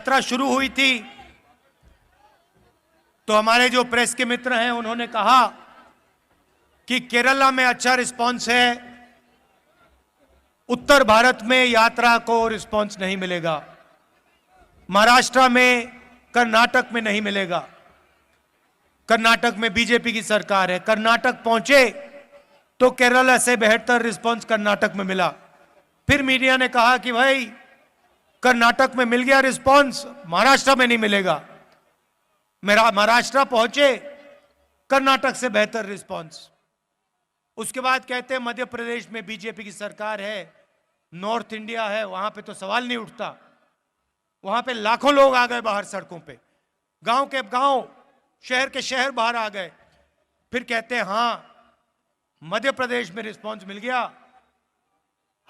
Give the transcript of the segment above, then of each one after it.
यात्रा शुरू हुई थी तो हमारे जो प्रेस के मित्र हैं उन्होंने कहा कि केरला में अच्छा रिस्पांस है, उत्तर भारत में यात्रा को रिस्पांस नहीं मिलेगा, महाराष्ट्र में, कर्नाटक में नहीं मिलेगा। कर्नाटक में बीजेपी की सरकार है, कर्नाटक पहुंचे तो केरला से बेहतर रिस्पांस कर्नाटक में मिला। फिर मीडिया ने कहा कि भाई कर्नाटक में मिल गया रिस्पांस, महाराष्ट्र में नहीं मिलेगा। मेरा महाराष्ट्र पहुंचे, कर्नाटक से बेहतर रिस्पांस। उसके बाद कहते हैं मध्य प्रदेश में बीजेपी की सरकार है, नॉर्थ इंडिया है, वहां पे तो सवाल नहीं उठता। वहां पे लाखों लोग आ गए बाहर सड़कों पे, गांव के गांव, शहर के शहर बाहर आ गए। फिर कहते हैं हां मध्य प्रदेश में रिस्पांस मिल गया,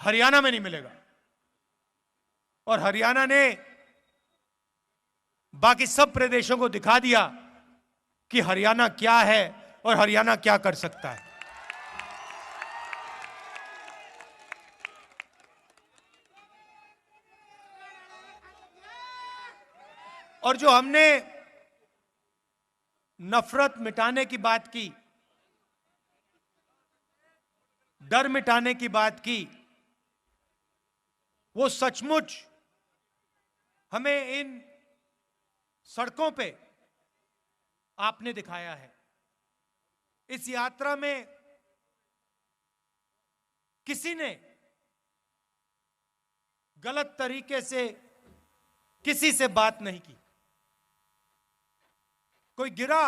हरियाणा में नहीं मिलेगा। और हरियाणा ने बाकी सब प्रदेशों को दिखा दिया कि हरियाणा क्या है और हरियाणा क्या कर सकता है। और जो हमने नफरत मिटाने की बात की, डर मिटाने की बात की, वो सचमुच हमें इन सड़कों पे आपने दिखाया है। इस यात्रा में किसी ने गलत तरीके से किसी से बात नहीं की। कोई गिरा,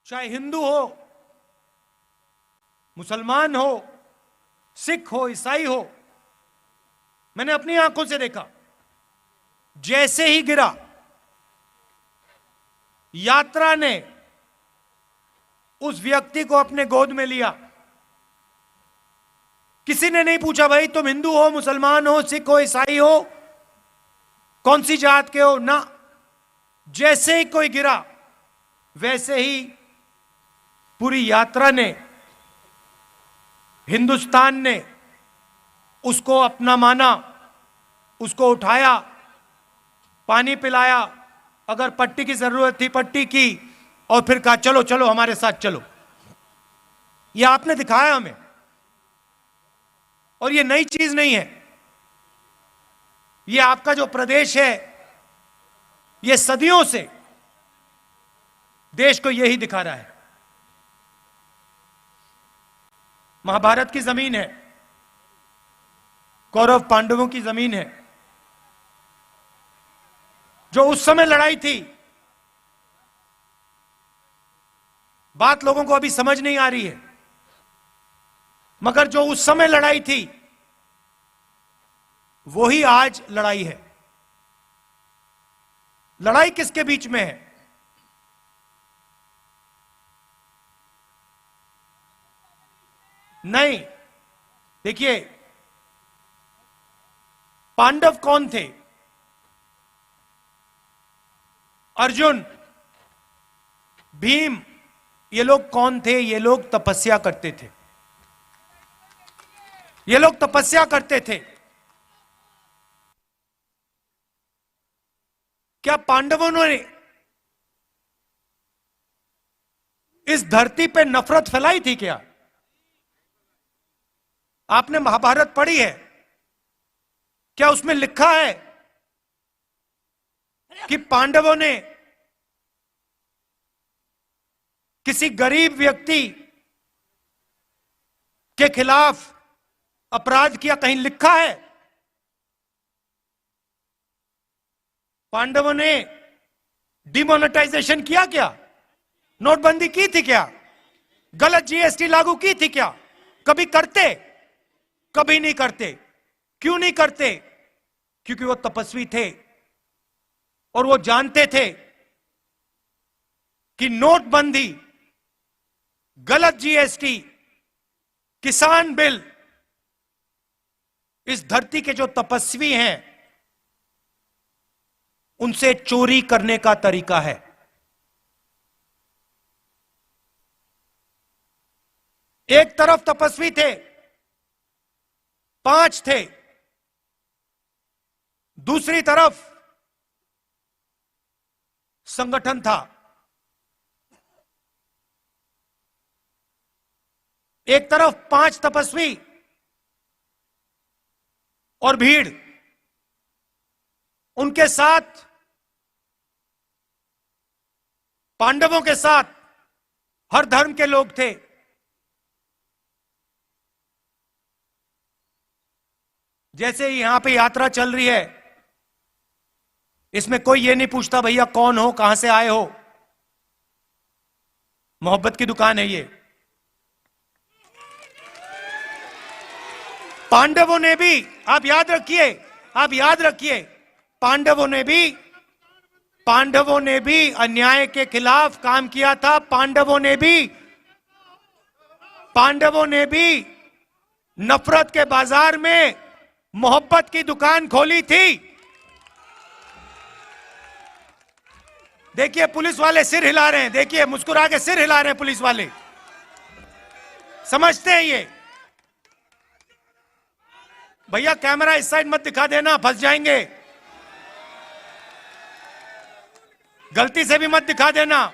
चाहे हिंदू हो, मुसलमान हो, सिख हो, ईसाई हो, मैंने अपनी आंखों से देखा। जैसे ही गिरा, यात्रा ने उस व्यक्ति को अपने गोद में लिया। किसी ने नहीं पूछा भाई तुम हिंदू हो, मुसलमान हो, सिख हो, ईसाई हो, कौन सी जात के हो, ना। जैसे ही कोई गिरा, वैसे ही पूरी यात्रा ने, हिंदुस्तान ने उसको अपना माना, उसको उठाया, पानी पिलाया, अगर पट्टी की जरूरत थी पट्टी की, और फिर कहा चलो चलो हमारे साथ चलो। यह आपने दिखाया हमें, और यह नई चीज नहीं है। यह आपका जो प्रदेश है, यह सदियों से देश को यही दिखा रहा है। महाभारत की जमीन है, कौरव पांडवों की जमीन है। जो उस समय लड़ाई थी, बात लोगों को अभी समझ नहीं आ रही है, मगर जो उस समय लड़ाई थी वही आज लड़ाई है। लड़ाई किसके बीच में है? नहीं, देखिए पांडव कौन थे? अर्जुन, भीम, ये लोग कौन थे? ये लोग तपस्या करते थे। ये लोग तपस्या करते थे। क्या पांडवों ने इस धरती पे नफरत फैलाई थी क्या? आपने महाभारत पढ़ी है, क्या उसमें लिखा है कि पांडवों ने किसी गरीब व्यक्ति के खिलाफ अपराध किया? कहीं लिखा है? पांडवों ने डिमोनेटाइजेशन किया क्या? नोटबंदी की थी क्या? गलत जीएसटी लागू की थी क्या? कभी करते? कभी नहीं करते। क्यों नहीं करते? क्योंकि वो तपस्वी थे और वो जानते थे कि नोटबंदी, गलत जीएसटी, किसान बिल इस धरती के जो तपस्वी हैं उनसे चोरी करने का तरीका है। एक तरफ तपस्वी थे, 5 थे, दूसरी तरफ संगठन था। एक तरफ 5 तपस्वी और भीड़, उनके साथ पांडवों के साथ हर धर्म के लोग थे। जैसे यहां पे यात्रा चल रही है, इसमें कोई ये नहीं पूछता भैया कौन हो, कहां से आए हो। मोहब्बत की दुकान है ये। पांडवों ने भी, आप याद रखिए, पांडवों ने भी अन्याय के खिलाफ काम किया था। पांडवों ने भी नफरत के बाजार में मोहब्बत की दुकान खोली थी। देखिए पुलिस वाले सिर हिला रहे हैं, देखिए मुस्कुरा के सिर हिला रहे हैं पुलिस वाले, समझते हैं ये। भैया कैमरा इस साइड मत दिखा देना, फंस जाएंगे। गलती से भी मत दिखा देना।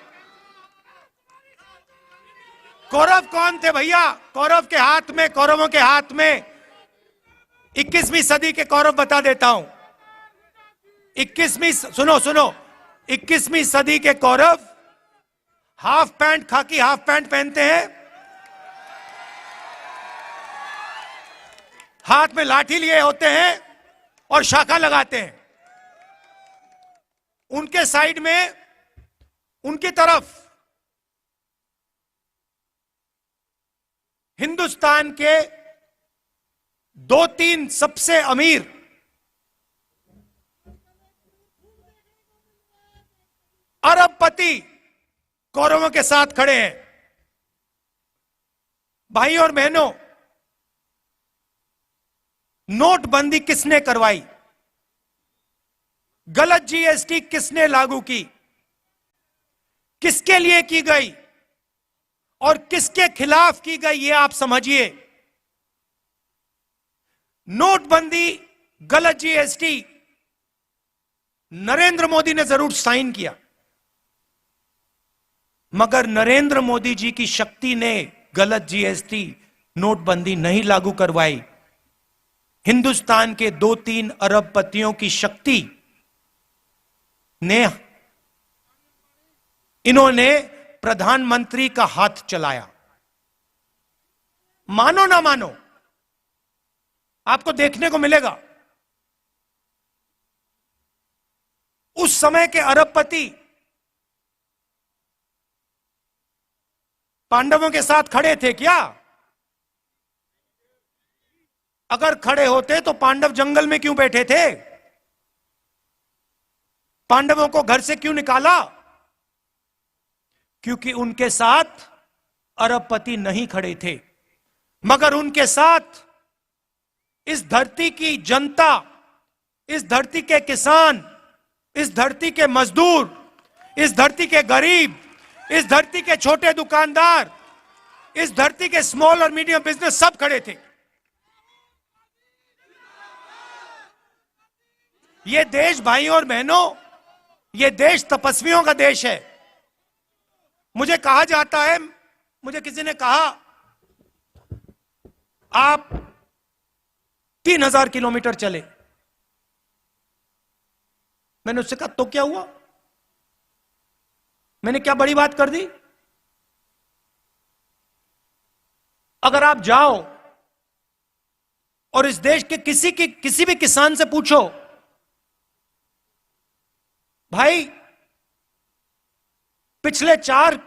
कौरव कौन थे भैया? कौरवों के हाथ में 21वीं सदी के कौरव बता देता हूं। 21वीं सदी के कौरव हाफ पैंट, खाकी हाफ पैंट पहनते हैं, हाथ में लाठी लिए होते हैं और शाखा लगाते हैं। उनके साइड में, उनकी तरफ हिंदुस्तान के 2-3 सबसे अमीर अरबपति कौरवों के साथ खड़े हैं। भाई और बहनों, नोटबंदी किसने करवाई? गलत जीएसटी किसने लागू की? किसके लिए की गई और किसके खिलाफ की गई, ये आप समझिए। नोटबंदी, गलत जीएसटी नरेंद्र मोदी ने जरूर साइन किया, मगर नरेंद्र मोदी जी की शक्ति ने गलत जीएसटी, नोटबंदी नहीं लागू करवाई। हिंदुस्तान के 2-3 अरबपतियों की शक्ति ने, इन्होंने प्रधानमंत्री का हाथ चलाया। मानो ना मानो, आपको देखने को मिलेगा उस समय के अरबपति पांडवों के साथ खड़े थे क्या? अगर खड़े होते तो पांडव जंगल में क्यों बैठे थे? पांडवों को घर से क्यों निकाला? क्योंकि उनके साथ अरबपति नहीं खड़े थे, मगर उनके साथ इस धरती की जनता, इस धरती के किसान, इस धरती के मजदूर, इस धरती के गरीब, इस धरती के छोटे दुकानदार, इस धरती के स्मॉल और मीडियम बिजनेस सब खड़े थे। ये देश भाइयों और बहनों, ये देश तपस्वियों का देश है। मुझे कहा जाता है, मुझे किसी ने कहा आप 3000 किलोमीटर चले। मैंने उससे कहा तो क्या हुआ? मैंने क्या बड़ी बात कर दी? अगर आप जाओ और इस देश के किसी भी किसान से पूछो, भाई पिछले 4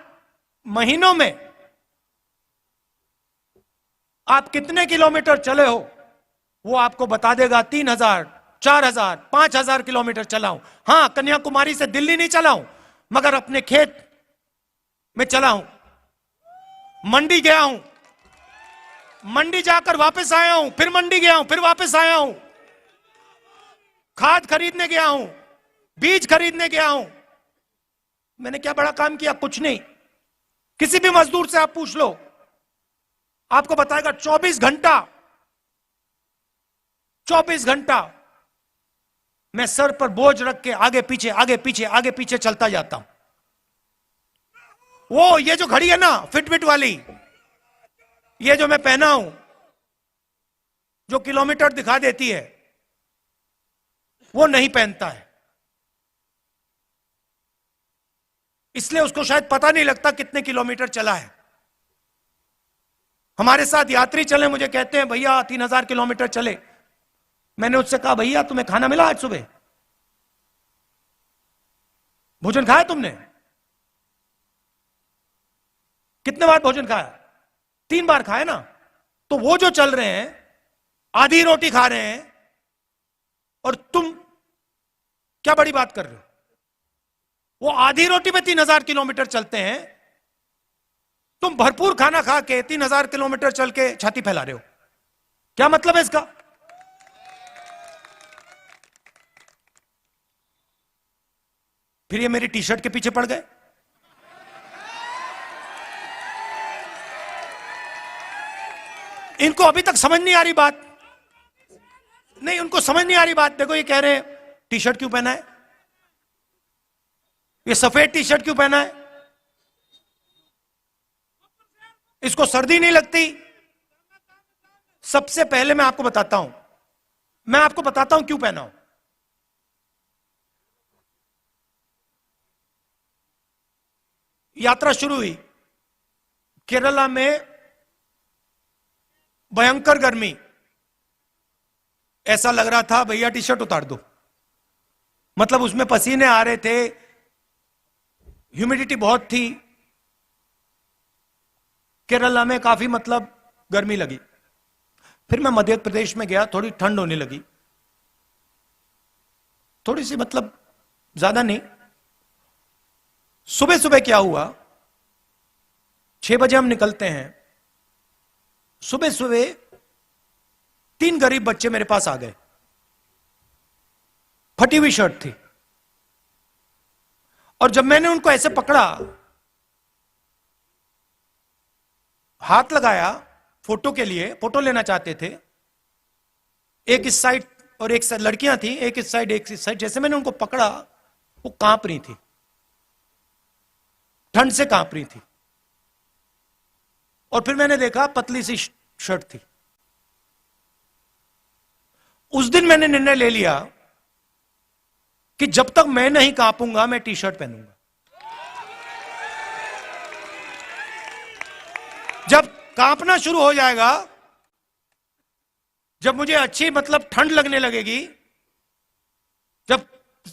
महीनों में आप कितने किलोमीटर चले हो, वो आपको बता देगा 3000, 4000, 5000 किलोमीटर चला हूं। हां, कन्याकुमारी से दिल्ली नहीं चला हूं, मगर अपने खेत में चला हूं, मंडी गया हूं, मंडी जाकर वापस आया हूं, फिर मंडी गया हूं, फिर वापस आया हूं, खाद खरीदने गया हूं, बीज खरीदने गया हूं। मैंने क्या बड़ा काम किया? कुछ नहीं। किसी भी मजदूर से आप पूछ लो, आपको बताएगा 24 घंटा मैं सर पर बोझ रख के आगे पीछे आगे पीछे आगे पीछे चलता जाता हूं। वो ये जो घड़ी है ना फिटबिट वाली, ये जो मैं पहना हूं, जो किलोमीटर दिखा देती है, वो नहीं पहनता है, इसलिए उसको शायद पता नहीं लगता कितने किलोमीटर चला है। हमारे साथ यात्री चले, मुझे कहते हैं भैया 3000 किलोमीटर चले। मैंने उससे कहा भैया तुम्हें खाना मिला आज सुबह? भोजन खाया तुमने? कितने बार भोजन खाया? 3 बार खाया ना। तो वो जो चल रहे हैं आधी रोटी खा रहे हैं और तुम क्या बड़ी बात कर रहे हो? वो आधी रोटी पे 3000 किलोमीटर चलते हैं, तुम भरपूर खाना खा के 3000 किलोमीटर चल के छाती फैला रहे हो। क्या मतलब है इसका? फिर ये मेरी टी शर्ट के पीछे पड़ गए। इनको अभी तक समझ नहीं आ रही बात। नहीं, उनको समझ नहीं आ रही बात। देखो ये कह रहे हैं टी शर्ट क्यों पहना है, ये सफेद टी शर्ट क्यों पहना है, इसको सर्दी नहीं लगती। सबसे पहले मैं आपको बताता हूं क्यों पहना हूं। यात्रा शुरू हुई, केरला में भयंकर गर्मी, ऐसा लग रहा था भैया टी शर्ट उतार दो। मतलब उसमें पसीने आ रहे थे, ह्यूमिडिटी बहुत थी, केरला में काफी मतलब गर्मी लगी। फिर मैं मध्य प्रदेश में गया, थोड़ी ठंड होने लगी, थोड़ी सी मतलब ज्यादा नहीं। सुबह सुबह क्या हुआ, 6 बजे हम निकलते हैं, सुबह सुबह 3 गरीब बच्चे मेरे पास आ गए, फटी हुई शर्ट थी। और जब मैंने उनको ऐसे पकड़ा, हाथ लगाया फोटो के लिए, फोटो लेना चाहते थे, एक इस साइड और एक साइड लड़कियां थी, एक इस साइड एक इस साइड। जैसे मैंने उनको पकड़ा, वो कांप रही थी, ठंड से कांप रही थी। और फिर मैंने देखा पतली सी शर्ट थी। उस दिन मैंने निर्णय ले लिया कि जब तक मैं नहीं कांपूंगा मैं टी शर्ट पहनूंगा। जब कांपना शुरू हो जाएगा, जब मुझे अच्छी मतलब ठंड लगने लगेगी, जब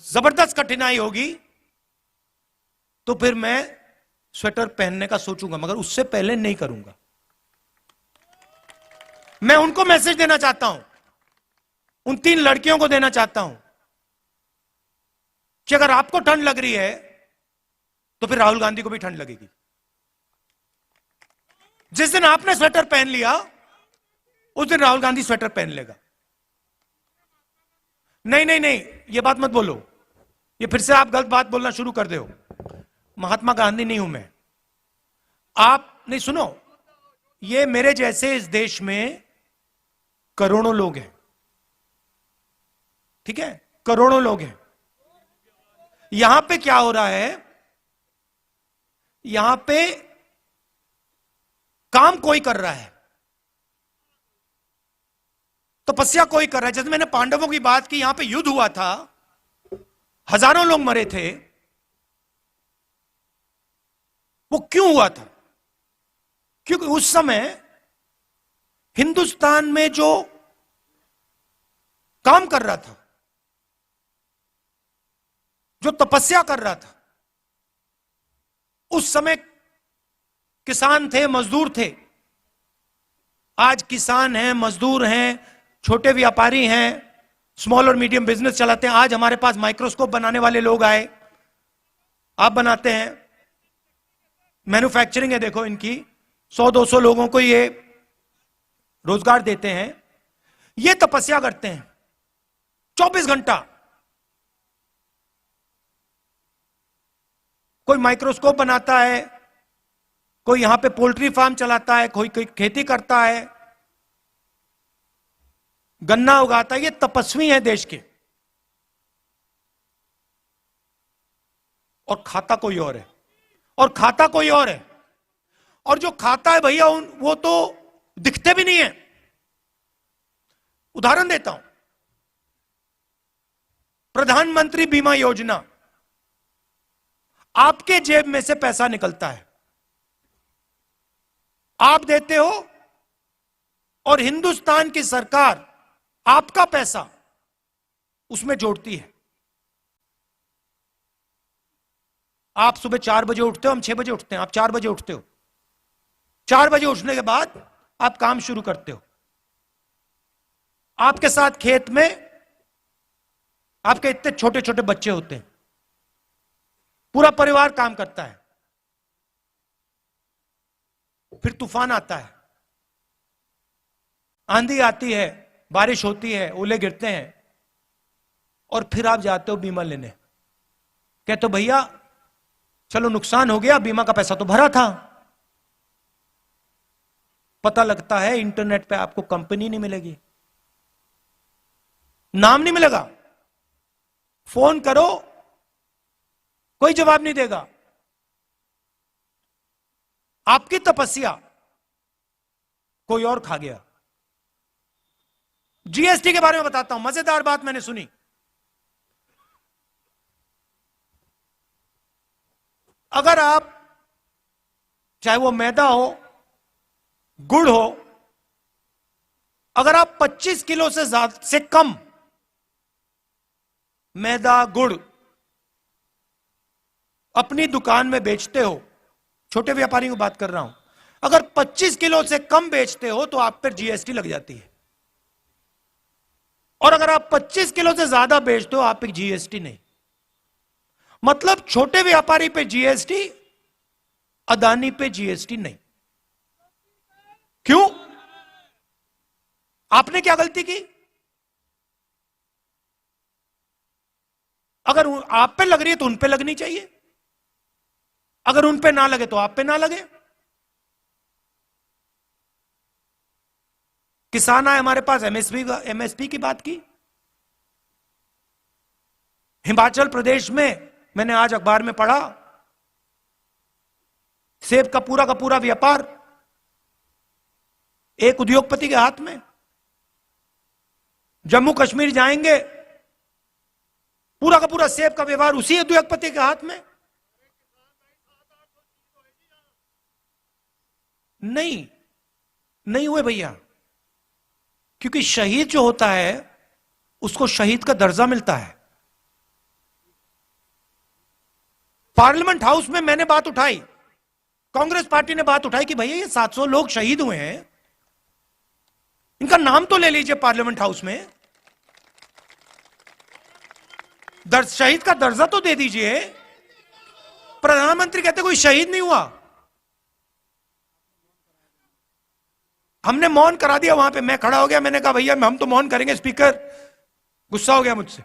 जबरदस्त कठिनाई होगी, तो फिर मैं स्वेटर पहनने का सोचूंगा, मगर उससे पहले नहीं करूंगा। मैं उनको मैसेज देना चाहता हूं, उन 3 लड़कियों को देना चाहता हूं कि अगर आपको ठंड लग रही है तो फिर राहुल गांधी को भी ठंड लगेगी। जिस दिन आपने स्वेटर पहन लिया, उस दिन राहुल गांधी स्वेटर पहन लेगा। नहीं नहीं नहीं, ये बात मत बोलो, ये फिर से आप गलत बात बोलना शुरू कर दे हो। महात्मा गांधी नहीं हूं मैं। आप नहीं, सुनो, ये मेरे जैसे इस देश में करोड़ों लोग हैं, ठीक है, करोड़ों लोग हैं। यहां पे क्या हो रहा है, यहां पे काम कोई कर रहा है, तपस्या कोई कर रहा है। जैसे मैंने पांडवों की बात की, यहां पे युद्ध हुआ था, हजारों लोग मरे थे। वो क्यों हुआ था? क्योंकि उस समय हिंदुस्तान में जो काम कर रहा था, जो तपस्या कर रहा था, उस समय किसान थे, मजदूर थे। आज किसान हैं, मजदूर हैं, छोटे व्यापारी हैं, स्मॉल और मीडियम बिजनेस चलाते हैं। आज हमारे पास माइक्रोस्कोप बनाने वाले लोग आए, आप बनाते हैं, मैन्युफैक्चरिंग है, देखो इनकी 100-200 लोगों को ये रोजगार देते हैं। ये तपस्या करते हैं 24 घंटा। कोई माइक्रोस्कोप बनाता है, कोई यहां पे पोल्ट्री फार्म चलाता है, कोई खेती करता है, गन्ना उगाता है। ये तपस्वी है देश के। और खाता कोई और है, और खाता कोई और है। और जो खाता है भैया वो तो दिखते भी नहीं है। उदाहरण देता हूं, प्रधानमंत्री बीमा योजना, आपके जेब में से पैसा निकलता है, आप देते हो, और हिंदुस्तान की सरकार आपका पैसा उसमें जोड़ती है। आप सुबह 4 बजे उठते हो, हम 6 बजे उठते हैं, आप 4 बजे उठते हो। 4 बजे उठने के बाद आप काम शुरू करते हो। आपके साथ खेत में आपके इतने छोटे छोटे बच्चे होते हैं, पूरा परिवार काम करता है। फिर तूफान आता है, आंधी आती है, बारिश होती है, ओले गिरते हैं, और फिर आप जाते हो बीमा लेने। कहते हो भैया चलो नुकसान हो गया, बीमा का पैसा तो भरा था। पता लगता है इंटरनेट पे आपको कंपनी नहीं मिलेगी, नाम नहीं मिलेगा, फोन करो कोई जवाब नहीं देगा। आपकी तपस्या कोई और खा गया। जीएसटी के बारे में बताता हूं, मजेदार बात मैंने सुनी। अगर आप, चाहे वो मैदा हो, गुड़ हो, अगर आप 25 किलो से कम मैदा गुड़ अपनी दुकान में बेचते हो, छोटे व्यापारी की बात कर रहा हूं, अगर 25 किलो से कम बेचते हो तो आप पर जीएसटी लग जाती है। और अगर आप 25 किलो से ज्यादा बेचते हो आप पे जीएसटी नहीं। मतलब छोटे व्यापारी पे जीएसटी, अदानी पे जीएसटी नहीं। क्यों? आपने क्या गलती की? अगर आप पे लग रही है तो उन पे लगनी चाहिए, अगर उन पे ना लगे तो आप पे ना लगे। किसान आए हमारे पास, एमएसपी की बात की। हिमाचल प्रदेश में मैंने आज अखबार में पढ़ा, सेब का पूरा व्यापार एक उद्योगपति के हाथ में। जम्मू कश्मीर जाएंगे, पूरा का पूरा सेब का व्यवहार उसी उद्योगपति के हाथ में। नहीं हुए भैया, क्योंकि शहीद जो होता है उसको शहीद का दर्जा मिलता है। पार्लियामेंट हाउस में मैंने बात उठाई, कांग्रेस पार्टी ने बात उठाई कि भैया ये 700 लोग शहीद हुए हैं, इनका नाम तो ले लीजिए पार्लियामेंट हाउस में, शहीद का दर्जा तो दे दीजिए। प्रधानमंत्री कहते कोई शहीद नहीं हुआ। हमने मौन करा दिया वहां पे, मैं खड़ा हो गया, मैंने कहा भैया हम तो मौन करेंगे। स्पीकर गुस्सा हो गया मुझसे,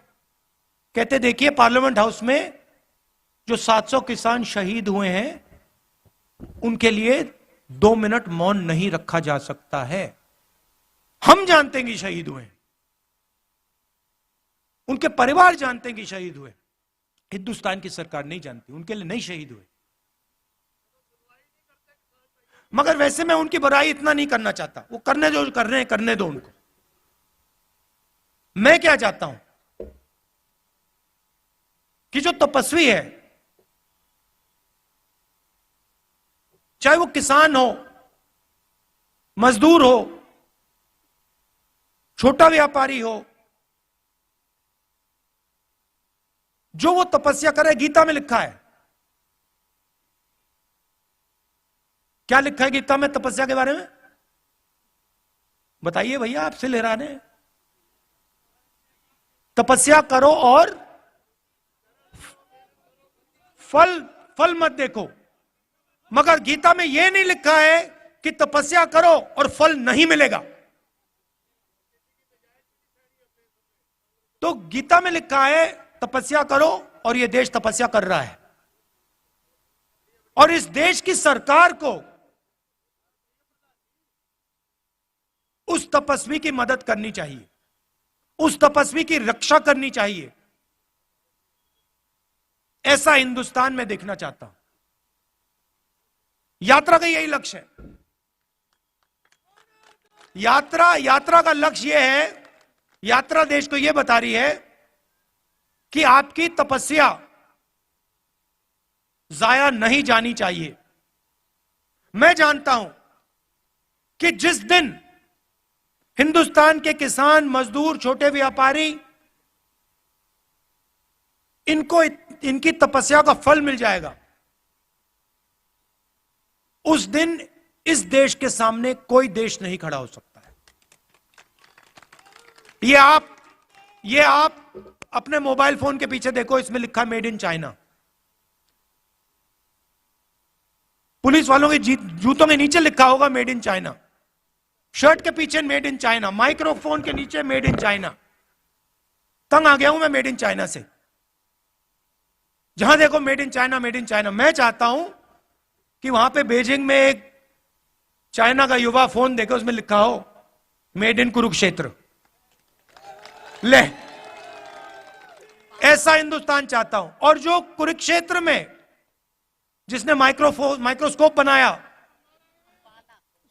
कहते देखिए पार्लियामेंट हाउस में जो 700 किसान शहीद हुए हैं उनके लिए 2 मिनट मौन नहीं रखा जा सकता है। हम जानते हैं कि शहीद हुए, उनके परिवार जानते हैं कि शहीद हुए, हिंदुस्तान की सरकार नहीं जानती, उनके लिए नहीं शहीद हुए। मगर वैसे मैं उनकी बुराई इतना नहीं करना चाहता, वो करने जो कर रहे हैं करने दो उनको। मैं क्या चाहता हूं कि जो तपस्वी है, चाहे वो किसान हो, मजदूर हो, छोटा व्यापारी हो, जो वो तपस्या करे, गीता में लिखा है। क्या लिखा है गीता में तपस्या के बारे में? बताइए भैया, आपसे ले रहा है। तपस्या करो और फल मत देखो। मगर गीता में यह नहीं लिखा है कि तपस्या करो और फल नहीं मिलेगा। तो गीता में लिखा है तपस्या करो, और यह देश तपस्या कर रहा है। और इस देश की सरकार को उस तपस्वी की मदद करनी चाहिए, उस तपस्वी की रक्षा करनी चाहिए। ऐसा हिंदुस्तान में देखना चाहता हूं। यात्रा का यही लक्ष्य है। यात्रा का लक्ष्य यह है, यात्रा देश को यह बता रही है कि आपकी तपस्या जाया नहीं जानी चाहिए। मैं जानता हूं कि जिस दिन हिंदुस्तान के किसान, मजदूर, छोटे व्यापारी, इनको इनकी तपस्या का फल मिल जाएगा, उस दिन इस देश के सामने कोई देश नहीं खड़ा हो सकता है। ये आप अपने मोबाइल फोन के पीछे देखो, इसमें लिखा मेड इन चाइना। पुलिस वालों के जूतों के नीचे लिखा होगा मेड इन चाइना, शर्ट के पीछे मेड इन चाइना, माइक्रोफोन के नीचे मेड इन चाइना। तंग आ गया हूं मैं मेड इन चाइना से। जहां देखो made in China, made in China. मैं चाहता हूं कि वहां पे बीजिंग में एक चाइना का युवा फोन देखे, उसमें लिखा हो मेड इन कुरुक्षेत्र। ले, ऐसा हिंदुस्तान चाहता हूं। और जो कुरुक्षेत्र में जिसने माइक्रोस्कोप बनाया,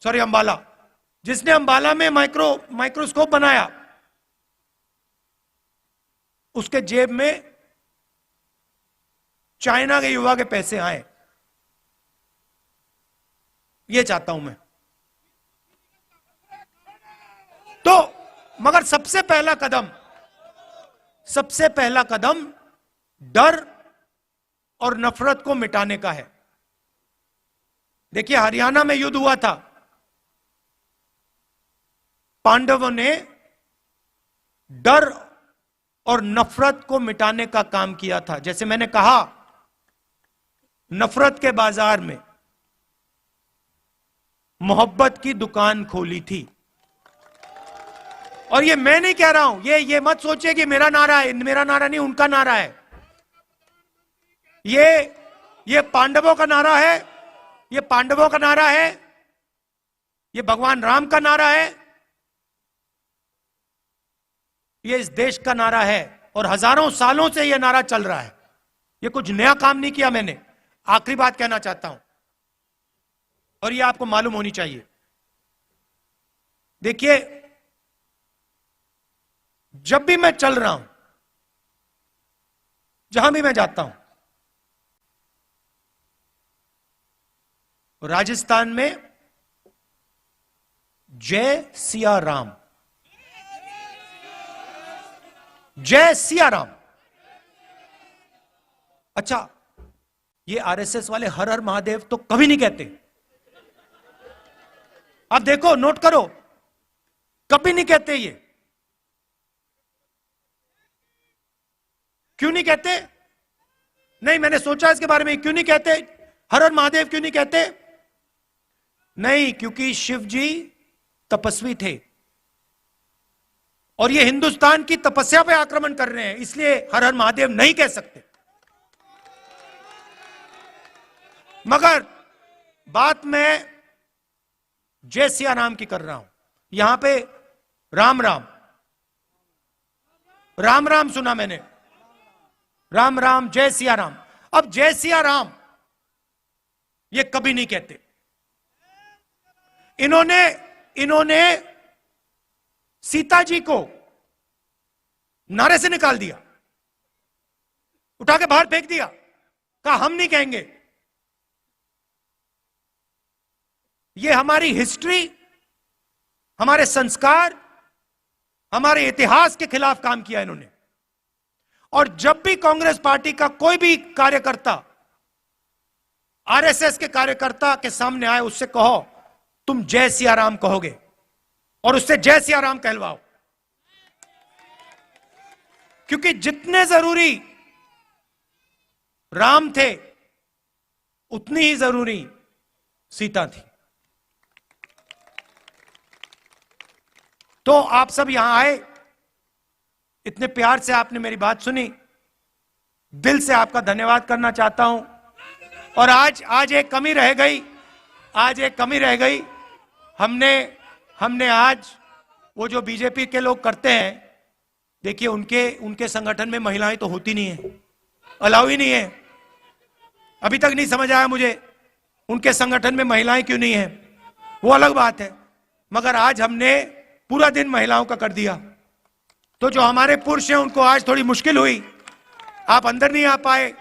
सॉरी अंबाला, जिसने अंबाला में माइक्रोस्कोप बनाया, उसके जेब में चाइना के युवा के पैसे आए। ये चाहता हूं मैं। तो मगर सबसे पहला कदम डर और नफरत को मिटाने का है। देखिए, हरियाणा में युद्ध हुआ था, पांडवों ने डर और नफरत को मिटाने का काम किया था। जैसे मैंने कहा, नफरत के बाजार में मोहब्बत की दुकान खोली थी। और ये मैं नहीं कह रहा हूं, ये मत सोचिए कि मेरा नारा है। मेरा नारा नहीं, उनका नारा है। ये पांडवों का नारा है, ये पांडवों का नारा है, ये भगवान राम का नारा है, ये इस देश का नारा है। और हजारों सालों से यह नारा चल रहा है। ये कुछ नया काम नहीं किया मैंने। आखिरी बात कहना चाहता हूं, और ये आपको मालूम होनी चाहिए। देखिए, जब भी मैं चल रहा हूं, जहां भी मैं जाता हूं, राजस्थान में जय सिया राम, जय सिया राम। अच्छा, ये आरएसएस वाले हर हर महादेव तो कभी नहीं कहते। आप देखो, नोट करो, कभी नहीं कहते। ये क्यों नहीं कहते? नहीं, मैंने सोचा इसके बारे में, क्यों नहीं कहते हर हर महादेव, क्यों नहीं कहते? नहीं, क्योंकि शिव जी तपस्वी थे और ये हिंदुस्तान की तपस्या पे आक्रमण कर रहे हैं, इसलिए हर हर महादेव नहीं कह सकते। मगर बात मैं जय सिया राम की कर रहा हूं। यहां पे राम राम राम राम सुना मैंने, राम राम, जय सिया राम। अब जय सिया राम ये कभी नहीं कहते। इन्होंने सीता जी को नारे से निकाल दिया, उठा के बाहर फेंक दिया, कहा हम नहीं कहेंगे। ये हमारी हिस्ट्री, हमारे संस्कार, हमारे इतिहास के खिलाफ काम किया इन्होंने। और जब भी कांग्रेस पार्टी का कोई भी कार्यकर्ता आरएसएस के कार्यकर्ता के सामने आए, उससे कहो तुम जय सिया राम कहोगे, और उससे जय सिया राम कहलवाओ। क्योंकि जितने जरूरी राम थे, उतनी ही जरूरी सीता थी। तो आप सब यहां आए, इतने प्यार से आपने मेरी बात सुनी, दिल से आपका धन्यवाद करना चाहता हूं। और आज एक कमी रह गई, आज एक कमी रह गई। हमने आज वो जो बीजेपी के लोग करते हैं, देखिए उनके संगठन में महिलाएं तो होती नहीं है, अलाउ ही नहीं है। अभी तक नहीं समझ आया मुझे उनके संगठन में महिलाएं क्यों नहीं हैं, वो अलग बात है, मगर आज हमने पूरा दिन महिलाओं का कर दिया। तो जो हमारे पुरुष हैं उनको आज थोड़ी मुश्किल हुई, आप अंदर नहीं आ पाए,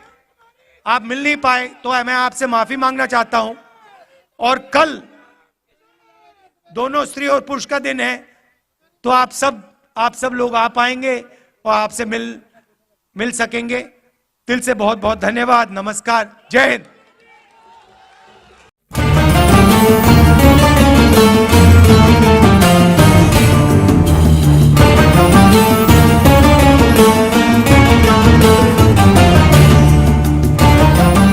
आप मिल नहीं पाए, तो मैं आपसे माफी मांगना चाहता हूं। और कल दोनों स्त्री और पुरुष का दिन है, तो आप सब लोग आ पाएंगे और आपसे मिल सकेंगे। दिल से बहुत बहुत धन्यवाद। नमस्कार। जय हिंद।